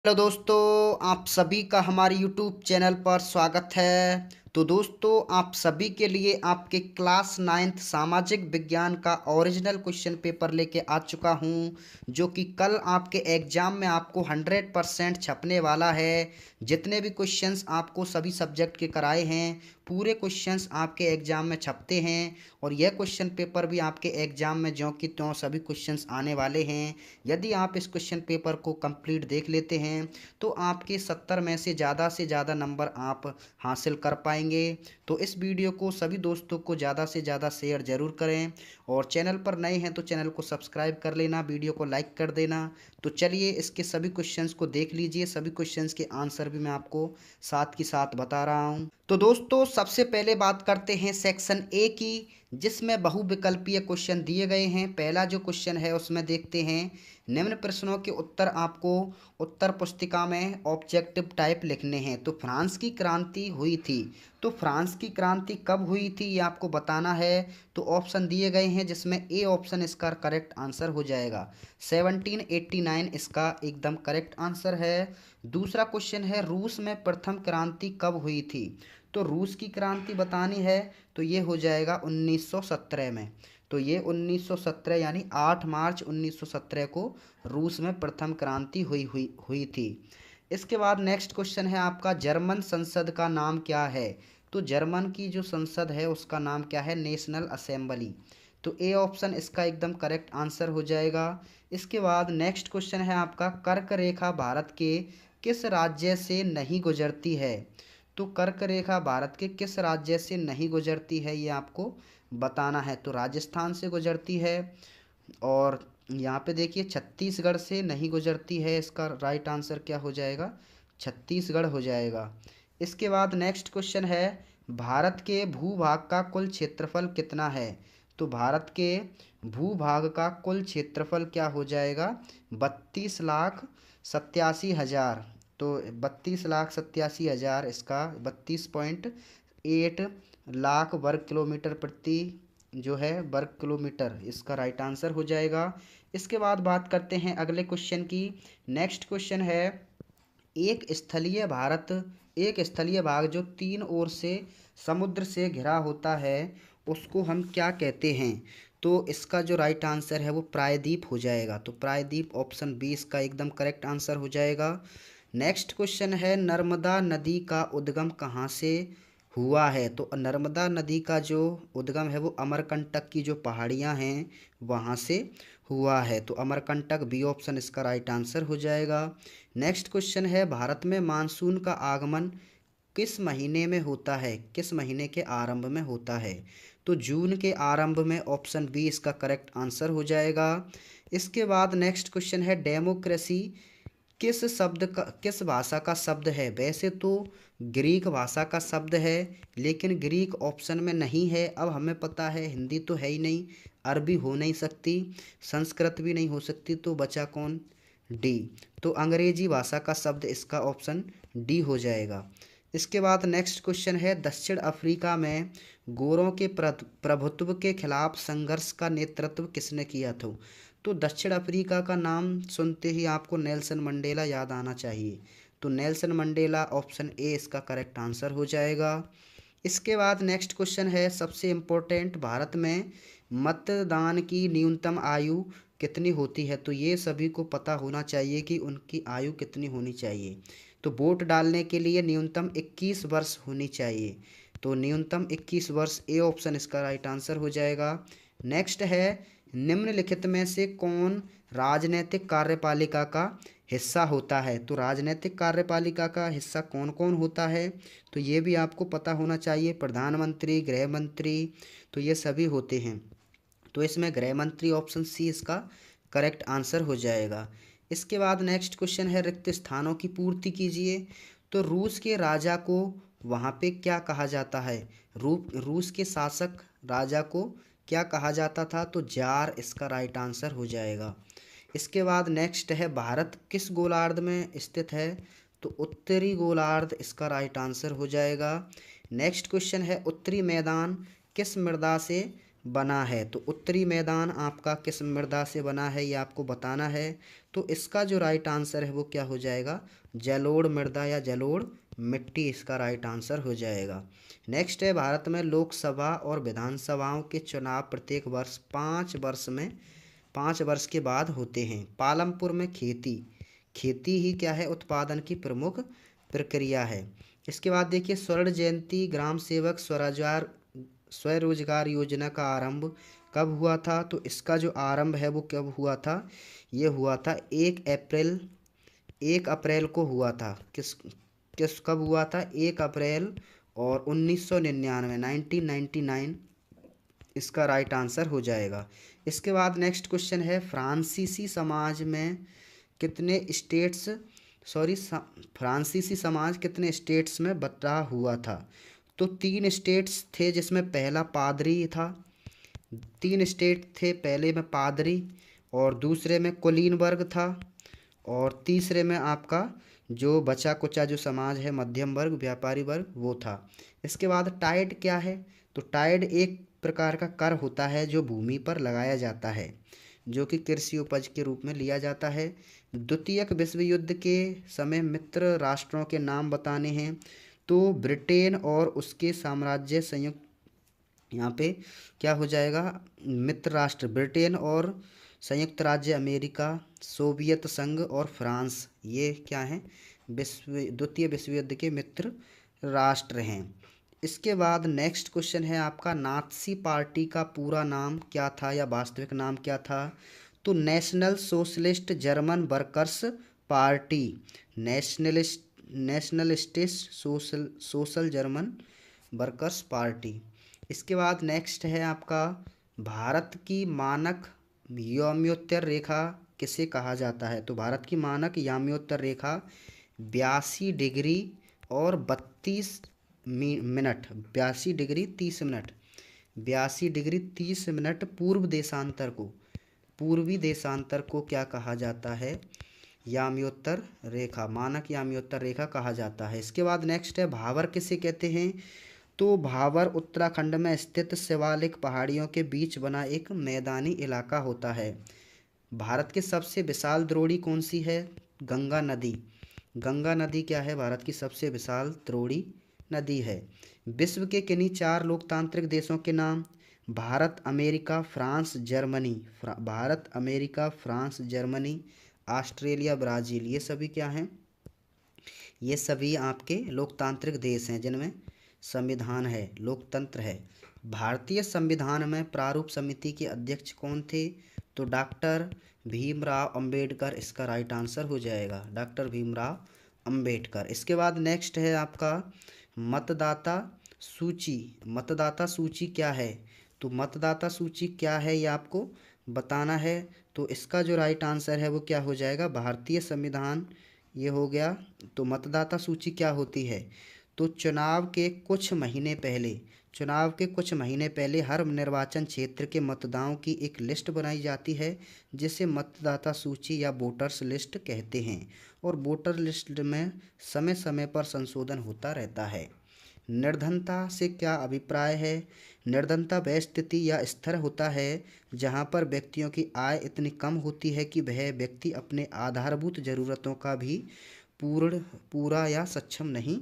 Hello दोस्तों, आप सभी का हमारे यूट्यूब चैनल पर स्वागत है। तो दोस्तों, आप सभी के लिए आपके क्लास 9th सामाजिक विज्ञान का ओरिजिनल क्वेश्चन पेपर लेके आ चुका हूँ, जो कि कल आपके एग्जाम में आपको 100% छपने वाला है। जितने भी क्वेश्चंस आपको सभी सब्जेक्ट के कराए हैं, पूरे क्वेश्चंस आपके एग्जाम में छपते हैं। और यह क्वेश्चन पेपर भी आपके एग्जाम में ज्यों की त्यों सभी क्वेश्चंस आने वाले हैं। यदि आप इस क्वेश्चन पेपर को कंप्लीट देख लेते हैं तो आपके 70 में से ज़्यादा नंबर आप हासिल कर पाएंगे। तो इस वीडियो को सभी दोस्तों को ज़्यादा से ज़्यादा शेयर ज़रूर करें, और चैनल पर नए हैं तो चैनल को सब्सक्राइब कर लेना, वीडियो को लाइक कर देना। तो चलिए इसके सभी क्वेश्चंस को देख लीजिए। सभी क्वेश्चंस के आंसर भी मैं आपको साथ ही साथ बता रहा हूँ। तो दोस्तों, सबसे पहले बात करते हैं सेक्शन ए की, जिसमें बहुविकल्पीय क्वेश्चन दिए गए हैं। पहला जो क्वेश्चन है उसमें देखते हैं, निम्न प्रश्नों के उत्तर आपको उत्तर पुस्तिका में ऑब्जेक्टिव टाइप लिखने हैं। तो फ्रांस की क्रांति हुई थी, तो फ्रांस की क्रांति कब हुई थी ये आपको बताना है। तो ऑप्शन दिए गए हैं, जिसमें ए ऑप्शन इसका करेक्ट आंसर हो जाएगा। 1789 इसका एकदम करेक्ट आंसर है। दूसरा क्वेश्चन है, रूस में प्रथम क्रांति कब हुई थी। तो रूस की क्रांति बतानी है तो ये हो जाएगा 1917 में। तो ये 1917 यानी 8 मार्च 1917 को रूस में प्रथम क्रांति हुई थी। इसके बाद नेक्स्ट क्वेश्चन है आपका, जर्मन संसद का नाम क्या है। तो जर्मन की जो संसद है उसका नाम क्या है, नेशनल असेंबली। तो ए ऑप्शन इसका एकदम करेक्ट आंसर हो जाएगा। इसके बाद नेक्स्ट क्वेश्चन है आपका, कर्क रेखा भारत के किस राज्य से नहीं गुजरती है। तो कर्क रेखा भारत के किस राज्य से नहीं गुजरती है ये आपको बताना है। तो राजस्थान से गुजरती है, और यहाँ पे देखिए छत्तीसगढ़ से नहीं गुजरती है। इसका राइट आंसर क्या हो जाएगा, छत्तीसगढ़ हो जाएगा। इसके बाद नेक्स्ट क्वेश्चन है, भारत के भूभाग का कुल क्षेत्रफल कितना है। तो भारत के भूभाग का कुल क्षेत्रफल क्या हो जाएगा, 32,87,000। तो 32,87,000 इसका 32.8 लाख वर्ग किलोमीटर प्रति जो है वर्ग किलोमीटर इसका राइट आंसर हो जाएगा। इसके बाद बात करते हैं अगले क्वेश्चन की। नेक्स्ट क्वेश्चन है, एक स्थलीय भारत एक स्थलीय भाग जो तीन ओर से समुद्र से घिरा होता है उसको हम क्या कहते हैं। तो इसका जो राइट आंसर है वो प्रायद्वीप हो जाएगा। तो प्रायद्वीप ऑप्शन बी इसका एकदम करेक्ट आंसर हो जाएगा। नेक्स्ट क्वेश्चन है, नर्मदा नदी का उद्गम कहाँ से हुआ है। तो नर्मदा नदी का जो उद्गम है वो अमरकंटक की जो पहाड़ियाँ हैं वहाँ से हुआ है। तो अमरकंटक बी ऑप्शन इसका राइट आंसर हो जाएगा। नेक्स्ट क्वेश्चन है, भारत में मानसून का आगमन किस महीने में होता है, किस महीने के आरंभ में होता है। तो जून के आरंभ में, ऑप्शन बी इसका करेक्ट आंसर हो जाएगा। इसके बाद नेक्स्ट क्वेश्चन है, डेमोक्रेसी किस भाषा का शब्द है। वैसे तो ग्रीक भाषा का शब्द है, लेकिन ग्रीक ऑप्शन में नहीं है। अब हमें पता है हिंदी तो है ही नहीं, अरबी हो नहीं सकती, संस्कृत भी नहीं हो सकती, तो बचा कौन, डी। तो अंग्रेजी भाषा का शब्द इसका ऑप्शन डी हो जाएगा। इसके बाद नेक्स्ट क्वेश्चन है, दक्षिण अफ्रीका में गोरों के प्रभुत्व के खिलाफ संघर्ष का नेतृत्व किसने किया था। तो दक्षिण अफ्रीका का नाम सुनते ही आपको नेल्सन मंडेला याद आना चाहिए। तो नेल्सन मंडेला ऑप्शन ए इसका करेक्ट आंसर हो जाएगा। इसके बाद नेक्स्ट क्वेश्चन है सबसे इम्पोर्टेंट, भारत में मतदान की न्यूनतम आयु कितनी होती है। तो ये सभी को पता होना चाहिए कि उनकी आयु कितनी होनी चाहिए। तो वोट डालने के लिए न्यूनतम 21 वर्ष होनी चाहिए। तो न्यूनतम 21 वर्ष, ए ऑप्शन इसका राइट आंसर हो जाएगा। नेक्स्ट है, निम्नलिखित में से कौन राजनैतिक कार्यपालिका का हिस्सा होता है। तो राजनैतिक कार्यपालिका का हिस्सा कौन कौन होता है, तो ये भी आपको पता होना चाहिए। प्रधानमंत्री, गृह मंत्री, तो ये सभी होते हैं। तो इसमें गृह मंत्री ऑप्शन सी इसका करेक्ट आंसर हो जाएगा। इसके बाद नेक्स्ट क्वेश्चन है, रिक्त स्थानों की पूर्ति कीजिए। तो रूस के राजा को वहाँ पे क्या कहा जाता है, रूस के शासक राजा को क्या कहा जाता था। तो जार इसका राइट आंसर हो जाएगा। इसके बाद नेक्स्ट है, भारत किस गोलार्ध में स्थित है। तो उत्तरी गोलार्ध इसका राइट आंसर हो जाएगा। नेक्स्ट क्वेश्चन है, उत्तरी मैदान किस मृदा से बना है। तो उत्तरी मैदान आपका किस मृदा से बना है ये आपको बताना है। तो इसका जो राइट आंसर है वो क्या हो जाएगा, जलोढ़ मृदा या जलोढ़ मिट्टी इसका राइट आंसर हो जाएगा। नेक्स्ट है, भारत में लोकसभा और विधानसभाओं के चुनाव प्रत्येक वर्ष 5 वर्ष के बाद होते हैं। पालमपुर में खेती ही क्या है, उत्पादन की प्रमुख प्रक्रिया है। इसके बाद देखिए, स्वर्ण जयंती ग्राम सेवक स्वरोजगार योजना का आरंभ कब हुआ था। तो इसका जो आरंभ है वो कब हुआ था, ये हुआ था 1 अप्रैल को हुआ था। किस किस कब हुआ था, 1 अप्रैल और 1999, 1999 इसका राइट आंसर हो जाएगा। इसके बाद नेक्स्ट क्वेश्चन है, फ्रांसीसी समाज में कितने स्टेट्स फ्रांसीसी समाज कितने स्टेट्स में बटा हुआ था। तो 3 स्टेट्स थे, जिसमें पहला पादरी था। 3 स्टेट थे, पहले में पादरी और दूसरे में कुलीन वर्ग था और तीसरे में आपका जो बचा कुचा जो समाज है, मध्यम वर्ग, व्यापारी वर्ग, वो था। इसके बाद टाइड क्या है। तो टाइड एक प्रकार का कर होता है जो भूमि पर लगाया जाता है, जो कि कृषि उपज के रूप में लिया जाता है। द्वितीय विश्व युद्ध के समय मित्र राष्ट्रों के नाम बताने हैं। तो ब्रिटेन और उसके साम्राज्य संयुक्त, यहाँ पे क्या हो जाएगा, मित्र राष्ट्र ब्रिटेन और संयुक्त राज्य अमेरिका, सोवियत संघ और फ्रांस, ये क्या हैं, द्वितीय विश्व युद्ध के मित्र राष्ट्र हैं। इसके बाद नेक्स्ट क्वेश्चन है आपका, नात्सी पार्टी का पूरा नाम क्या था या वास्तविक नाम क्या था। तो national socialist German workers party, nationalist social German workers party. इसके बाद नेक्स्ट है आपका, भारत की मानक याम्योत्तर रेखा किसे कहा जाता है। तो भारत की मानक याम्योत्तर रेखा 82 डिग्री और 32 minute, 82 degree 30 minute, 82 degree 30 minute पूर्वी देशांतर को क्या कहा जाता है, याम्योत्तर रेखा, मानक याम्योत्तर रेखा कहा जाता है। इसके बाद नेक्स्ट है, भावर किसे कहते हैं। तो भावर उत्तराखंड में स्थित शिवालिक पहाड़ियों के बीच बना एक मैदानी इलाका होता है। भारत की सबसे विशाल द्रोणी कौन सी है, गंगा नदी। गंगा नदी क्या है, भारत की सबसे विशाल द्रोणी नदी है। विश्व के किन्हीं 4 लोकतांत्रिक देशों के नाम, Bharat, America, France, Germany. Bharat, America, France, Germany, Australia, Brazil, ये सभी क्या हैं, ये सभी आपके लोकतांत्रिक देश हैं जिनमें संविधान है, लोकतंत्र है। भारतीय संविधान में प्रारूप समिति के अध्यक्ष कौन थे। तो डॉक्टर भीमराव अंबेडकर इसका राइट आंसर हो जाएगा, डॉक्टर भीमराव अंबेडकर। इसके बाद नेक्स्ट है आपका, मतदाता सूची। मतदाता सूची क्या है। तो मतदाता सूची क्या है ये आपको बताना है। तो इसका जो राइट आंसर है वो क्या हो जाएगा, भारतीय संविधान, ये हो गया। तो मतदाता सूची क्या होती है। तो चुनाव के कुछ महीने पहले हर निर्वाचन क्षेत्र के मतदाताओं की एक लिस्ट बनाई जाती है, जिसे मतदाता सूची या वोटर्स लिस्ट कहते हैं। और वोटर लिस्ट में समय समय पर संशोधन होता रहता है। निर्धनता से क्या अभिप्राय है। निर्धनता वह स्थिति या स्तर होता है जहाँ पर व्यक्तियों की आय इतनी कम होती है कि वह व्यक्ति अपने आधारभूत जरूरतों का भी पूरा या सक्षम नहीं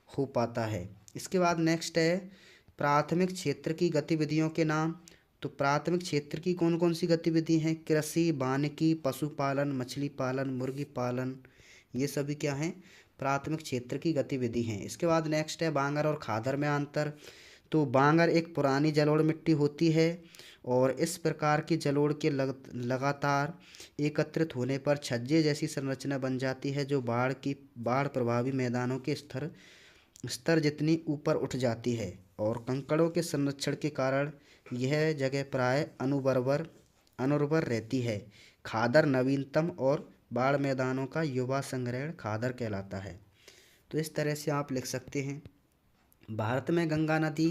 हो पाता है। इसके बाद नेक्स्ट है, प्राथमिक क्षेत्र की गतिविधियों के नाम। तो प्राथमिक क्षेत्र की कौन कौन सी गतिविधि हैं, कृषि, वानिकी, पशुपालन, मछली पालन, मुर्गी पालन, ये सभी क्या हैं, प्राथमिक क्षेत्र की गतिविधि हैं। इसके बाद नेक्स्ट है, बांगर और खादर में अंतर। तो बांगर एक पुरानी जलोढ़ मिट्टी होती है और इस प्रकार की जलोढ़ के लगातार एकत्रित होने पर छज्जे जैसी संरचना बन जाती है, जो बाढ़ प्रभावी मैदानों के स्तर जितनी ऊपर उठ जाती है और कंकड़ों के संरक्षण के कारण यह जगह प्राय अनुर्वर रहती है। खादर नवीनतम और बाढ़ मैदानों का युवा संग्रहण खादर कहलाता है। तो इस तरह से आप लिख सकते हैं। भारत में गंगा नदी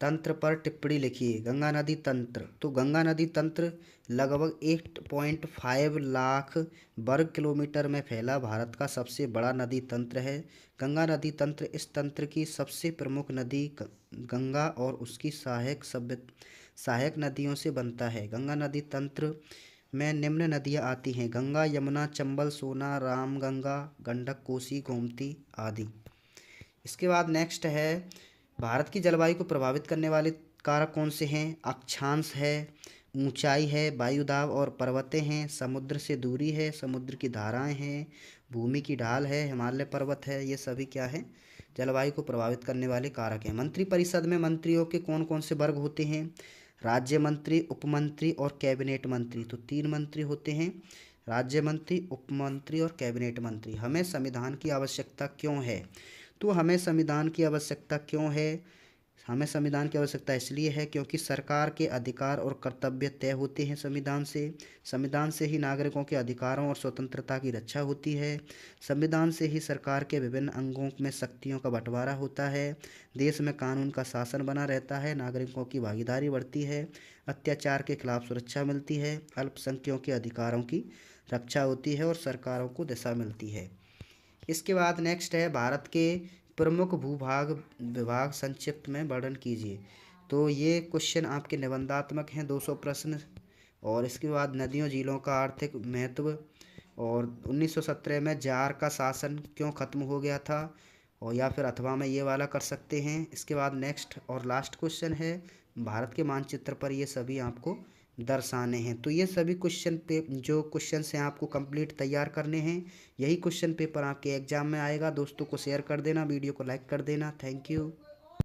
तंत्र पर टिप्पणी लिखिए। गंगा नदी तंत्र, तो गंगा नदी तंत्र लगभग 8.5 लाख वर्ग किलोमीटर में फैला भारत का सबसे बड़ा नदी तंत्र है। गंगा नदी तंत्र, इस तंत्र की सबसे प्रमुख नदी गंगा और उसकी सहायक नदियों से बनता है। गंगा नदी तंत्र में निम्न नदियाँ आती हैं: गंगा, यमुना, चंबल, सोना, रामगंगा, गंडक, कोसी, गोमती आदि। इसके बाद नेक्स्ट है, भारत की जलवायु को प्रभावित करने वाले कारक कौन से हैं? अक्षांश है, ऊंचाई है, वायुदाब और पर्वतें हैं, समुद्र से दूरी है, समुद्र की धाराएं हैं, भूमि की ढाल है, हिमालय पर्वत है। ये सभी क्या है? जलवायु को प्रभावित करने वाले कारक हैं। मंत्रिपरिषद में मंत्रियों के कौन कौन से वर्ग होते हैं? राज्य मंत्री, उपमंत्री और कैबिनेट मंत्री। तो 3 मंत्री होते हैं: राज्य मंत्री, उपमंत्री और कैबिनेट मंत्री। हमें संविधान की आवश्यकता क्यों है? तो हमें संविधान की आवश्यकता क्यों है? हमें संविधान की आवश्यकता इसलिए है क्योंकि सरकार के अधिकार और कर्तव्य तय होते हैं संविधान से। संविधान से ही नागरिकों के अधिकारों और स्वतंत्रता की रक्षा होती है। संविधान से ही सरकार के विभिन्न अंगों में शक्तियों का बंटवारा होता है। देश में कानून का शासन बना रहता है, नागरिकों की भागीदारी बढ़ती है, अत्याचार के खिलाफ सुरक्षा मिलती है, अल्पसंख्यकों के अधिकारों की रक्षा होती है और सरकारों को दिशा मिलती है। इसके बाद नेक्स्ट है, भारत के प्रमुख भूभाग विभाग संक्षिप्त में वर्णन कीजिए। तो ये क्वेश्चन आपके निबंधात्मक हैं, 200 प्रश्न। और इसके बाद नदियों झीलों का आर्थिक महत्व, और 1917 में जार का शासन क्यों खत्म हो गया था, और या फिर अथवा में ये वाला कर सकते हैं। इसके बाद नेक्स्ट और लास्ट क्वेश्चन है, भारत के मानचित्र पर ये सभी आपको दर्शाने हैं। तो ये सभी क्वेश्चन पे जो क्वेश्चन हैं आपको कंप्लीट तैयार करने हैं। यही क्वेश्चन पेपर आपके एग्जाम में आएगा। दोस्तों को शेयर कर देना, वीडियो को लाइक कर देना। Thank you.